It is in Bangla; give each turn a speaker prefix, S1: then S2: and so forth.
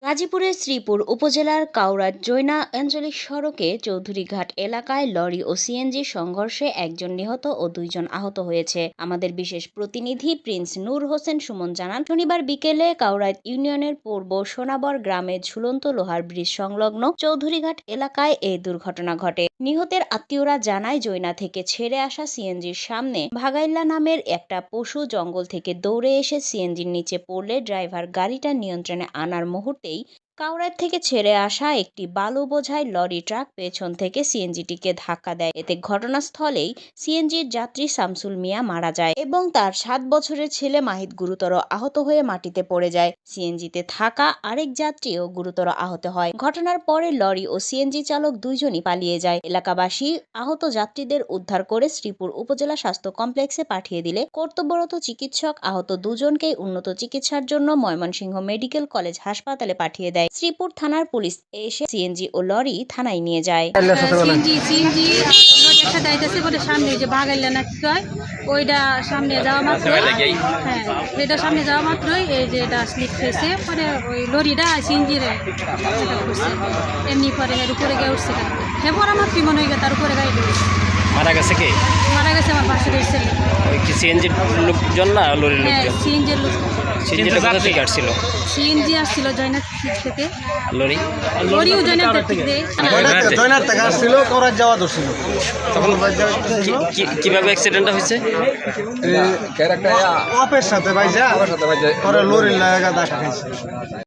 S1: গাজীপুরের শ্রীপুর উপজেলার কাউরাট জৈনা আঞ্চলিক সড়কে চৌধুরীঘাট এলাকায় লরি ও সিএনজির সংঘর্ষে একজন নিহত ও 2 জন আহত হয়েছে। আমাদের বিশেষ প্রতিনিধি প্রিন্স নূর হোসেন সুমন জানান, শনিবার বিকেলে কাউরাট ইউনিয়নের পূর্ব সোনাবর গ্রামে ঝুলন্ত লোহার ব্রিজ সংলগ্ন চৌধুরীঘাট এলাকায় এই দুর্ঘটনা ঘটে। নিহতের আত্মীয়রা জানায়, জৈনা থেকে ছেড়ে আসা সিএনজির সামনে ভাগাইল্লা নামের একটা পশু জঙ্গল থেকে দৌড়ে এসে সিএনজির নিচে পড়লে ড্রাইভার গাড়িটা নিয়ন্ত্রণে আনার মুহূর্তে কাউরাট থেকে ছেড়ে আসা একটি বালু বোঝাই লরি ট্রাক পেছন থেকে সিএনজিটিকে ধাক্কা দেয়। এতে ঘটনাস্থলেই সিএনজির যাত্রী শামসুল মিয়া মারা যায় এবং তার 7 বছরের ছেলে মাহিদ গুরুতর আহত হয়ে মাটিতে পড়ে যায়। সিএনজিতে থাকা আরেক যাত্রীও গুরুতর আহত হয়। ঘটনার পরে লরি ও সিএনজি চালক দুইজনই পালিয়ে যায়। এলাকাবাসী আহত যাত্রীদের উদ্ধার করে শ্রীপুর উপজেলা স্বাস্থ্য কমপ্লেক্সে পাঠিয়ে দিলে কর্তব্যরত চিকিৎসক আহত দুজনকেই উন্নত চিকিৎসার জন্য ময়মনসিংহ মেডিকেল কলেজ হাসপাতালে পাঠিয়ে দেয়। শ্রীপুর থানার পুলিশ এসে সিএনজি ও লরি থানায় নিয়ে যায়।
S2: সামনে যে ভাগাইলা না কি কয় ওইটা সামনে যাওয়া মাত্রই এটা সামনে যাওয়া মাত্রই এই যে এটা স্লিপ খেয়েছে, পরে ওই লরিটা সিএনজির এমনি পরে এর উপরে গিয়ে উঠছে। হ্যাঁ পরে আমার কি মনে হয় তার উপরে গাড়ি
S3: মারা গেছে কে?
S2: মারা গেছে আমার পাশে ছেলে।
S3: কি সিএনজির লোকজন না লরির লোকজন?
S2: সিএনজির লোক।
S3: সিএনজিটা কোথা থেকে আসছিল?
S2: সিএনজি আসছিল জয়নাথ থেকে।
S3: লরিও
S2: জয়নাথ থেকে
S4: আসছিল, করার যাওয়া দোষী।
S3: তখন কিভাবে অ্যাক্সিডেন্টটা হয়েছে?
S4: অপের সাথে ভাই যা পরে লরির লাগা ধাক্কা খাইছে।